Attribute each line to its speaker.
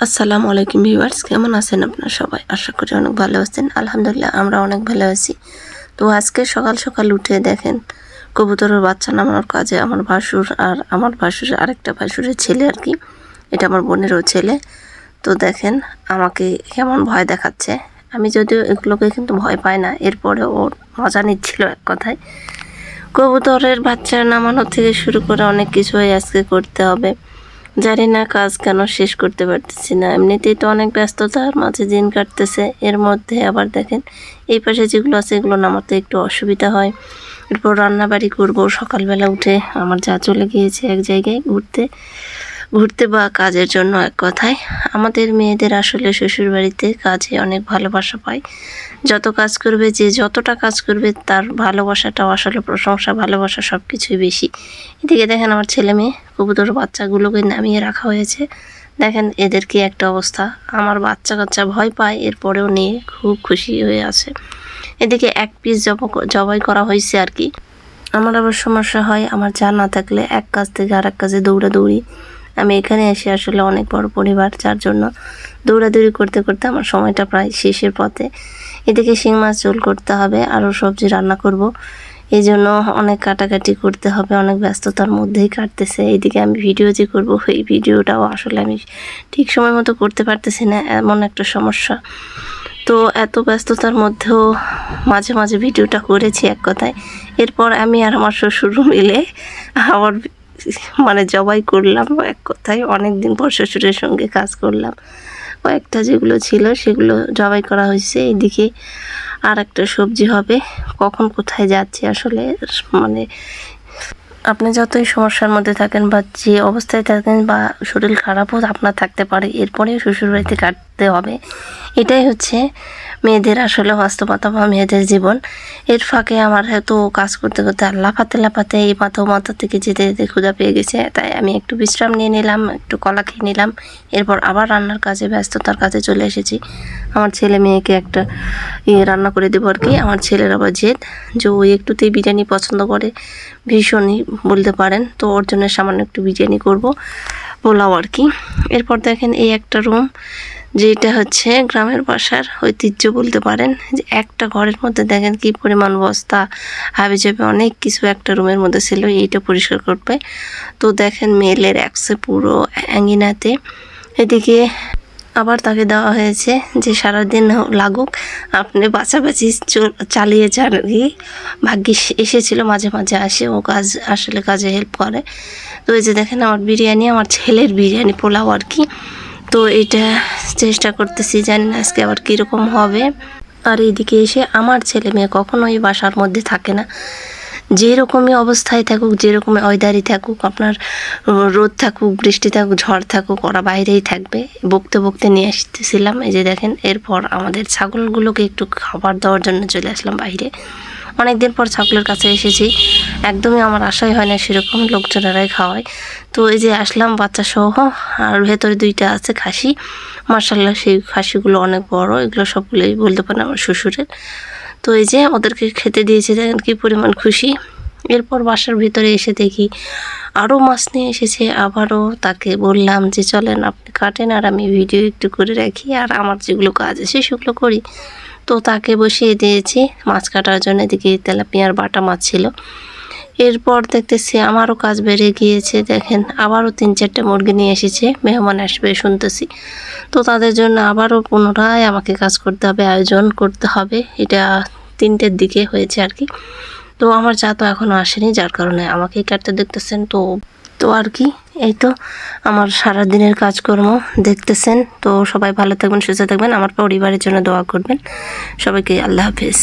Speaker 1: আসসালামু আলাইকুম ভিউয়ার্স, কেমন আছেন আপনারা সবাই? আশা করি অনেক ভালো আছেন। আলহামদুলিল্লাহ আমরা অনেক ভালো আছি। তো আজকে সকাল সকাল উঠে দেখেন কবুতরের বাচ্চা নামানোর কাজে আমার ভাসুর আর আমার ভাসুরের আরেকটা ভাসুরের ছেলে আর কি, এটা আমার বোনেরও ছেলে। তো দেখেন আমাকে কেমন ভয় দেখাচ্ছে। আমি যদিও এগুলোকে কিন্তু ভয় পাই না, এরপরে ওর মজা নিচ্ছিল এক কথায়। কবুতরের বাচ্চা নামানো থেকে শুরু করে অনেক কিছুই আজকে করতে হবে। জানি না কাজ কেন শেষ করতে পারতেছি না। এমনিতেই তো অনেক ব্যস্ততার মাঝে দিন কাটতেছে, এর মধ্যে আবার দেখেন এই পাশে যেগুলো আছে এগুলো নামাতে একটু অসুবিধা হয়। এরপর রান্নাবাড়ি করবো। সকালবেলা উঠে আমার যা চলে গিয়েছে এক জায়গায় ঘুরতে বা কাজের জন্য। এক কথায় আমাদের মেয়েদের আসলে শ্বশুর বাড়িতে কাজে অনেক ভালোবাসা পায়। যত কাজ করবে, যে যতটা কাজ করবে তার ভালোবাসাটাও আসলে প্রশংসা, ভালোবাসা সব কিছুই বেশি। এদিকে দেখেন আমার ছেলে মেয়ে কবুতর বাচ্চাগুলোকে নামিয়ে রাখা হয়েছে। দেখেন এদের কি একটা অবস্থা। আমার বাচ্চা কাচ্চা ভয় পায়, এরপরেও নিয়ে খুব খুশি হয়ে আছে। এদিকে এক পিস জবাই করা হয়েছে আর কি। আমার আবার সমস্যা হয়, আমার যা না থাকলে এক কাজ থেকে আর এক কাজে দৌড়াদৌড়ি। আমি এখানে এসে আসলে অনেক বড় পরিবার, যার জন্য দৌড়াদৌড়ি করতে করতে আমার সময়টা প্রায় শেষের পথে। এদিকে শিং মাছ ঝোল করতে হবে, আরও সবজি রান্না করব। এই জন্য অনেক কাটাকাটি করতে হবে, অনেক ব্যস্ততার মধ্যেই কাটতেছে। এইদিকে আমি ভিডিও যে করব, এই ভিডিওটাও আসলে আমি ঠিক সময় মতো করতে পারতেছি না, এমন একটা সমস্যা। তো এত ব্যস্ততার মধ্যেও মাঝে মাঝে ভিডিওটা করেছি এক কথায়। এরপর আমি আর আমার শ্বশুর মিলে আবার জবাই করলাম এক কথায়। অনেক দিন পর শ্বশুরের সঙ্গে কাজ করলাম। কয়েকটা যেগুলো ছিল সেগুলো জবাই করা হয়েছে। এইদিকে আর একটা সবজি হবে। কখন কোথায় যাচ্ছি আসলে, আপনি যতই সমস্যার মধ্যে থাকেন বা যে অবস্থায় থাকেন বা শরীর খারাপও আপনার থাকতে পারে, এরপরেও শ্বশুরবাড়িতে কাটতে হবে। এটাই হচ্ছে মেয়েদের আসলে বাস্তবতা বা মেয়েদের জীবন। এর ফাঁকে আমার এত কাজ করতে করতে আর লাফাতে এই মাথা থেকে যেতে যেতে ক্ষুধা পেয়ে গেছে। তাই আমি একটু বিশ্রাম নিয়ে নিলাম, একটু কলা খেয়ে নিলাম। এরপর আবার রান্নার কাজে ব্যস্ততার কাজে চলে এসেছি। আমার ছেলে মেয়েকে একটা রান্না করে দেবো আর কি। আমার ছেলের আবার জেদ যে ওই একটুতেই বিরিয়ানি পছন্দ করে, ভীষণই বলতে পারেন। তো ওর জন্য সামান্য একটু বিরিয়ানি করব, পোলাও আর কি। এরপর দেখেন এই একটা রুম, যেটা হচ্ছে গ্রামের বাসার ঐতিহ্য বলতে পারেন। যে একটা ঘরের মধ্যে দেখেন কি পরিমাণ বস্তা হাবিজাবি অনেক কিছু একটা রুমের মধ্যে ছিল, এইটা পরিষ্কার করবে। তো দেখেন মেলের একসে পুরো অ্যাঙ্গিনাতে। এদিকে আবার তাকে দেওয়া হয়েছে যে সারাদিন লাগুক, আপনি বাছাবাছি চালিয়ে যান। ভাগ্যিস এসেছিল, মাঝে মাঝে আসে, ও আসলে কাজে হেল্প করে। তো এই যে দেখেন আমার বিরিয়ানি, আমার ছেলের বিরিয়ানি পোলাও আর কি। তো এটা চেষ্টা করতেছি, জানি না আজকে আবার কীরকম হবে। আর এইদিকে এসে আমার ছেলে মেয়ে কখনোই বাসার মধ্যে থাকে না। যেরকমই অবস্থায় থাকুক, যেরকমই ওয়েদারই থাকুক, আপনার রোদ থাকুক, বৃষ্টি থাকুক, ঝড় থাকুক, ওরা বাইরেই থাকবে। বকতে নিয়ে আসতেছিলাম। এই যে দেখেন এরপর আমাদের ছাগলগুলোকে একটু খাবার দেওয়ার জন্য চলে আসলাম বাইরে। অনেকদিন পর ছাগলের কাছে এসেছি, একদমই আমার আশাই হয় না সেরকম, লোকজনেরাই খাওয়ায়। তো এই যে আসলাম বাচ্চা সহ, আর ভেতরে দুইটা আছে খাসি। মার্শাল্লাহ সেই খাসিগুলো অনেক বড়, এগুলো সবগুলোই বলতে পারেন আমার শ্বশুরের। তো এই যে ওদেরকে খেতে দিয়েছে, দেখেন কি পরিমাণ খুশি। এরপর বাসার ভিতরে এসে দেখি আরও মাছ নিয়ে এসেছে। আবারও তাকে বললাম যে চলেন আপনি কাটেন আর আমি ভিডিও একটু করে রাখি, আর আমার যেগুলো কাজ আছে সেগুলো করি। তো তাকে বসিয়ে দিয়েছি মাছ কাটার জন্য। এদিকে তেলাপিয়ার বাটা মাছ ছিল। এরপর দেখতেছি আমারও কাজ বেড়ে গিয়েছে। দেখেন আবারও 3-4টা মুরগি নিয়ে এসেছে, মেহমান আসবে শুনতেছি। তো তাদের জন্য আবারও পুনরায় আমাকে কাজ করতে হবে, আয়োজন করতে হবে। এটা 3টের দিকে হয়েছে আর কি। তো আমার চা তো এখনও আসেনি, যার কারণে আমাকেই কাটতে দেখতেছেন। তো আর কি, এই তো আমার সারাদিনের কাজকর্ম দেখতেছেন। তো সবাই ভালো থাকবেন, সুস্থ থাকবেন, আমার পরিবারের জন্য দোয়া করবেন। সবাইকে আল্লাহ হাফেজ।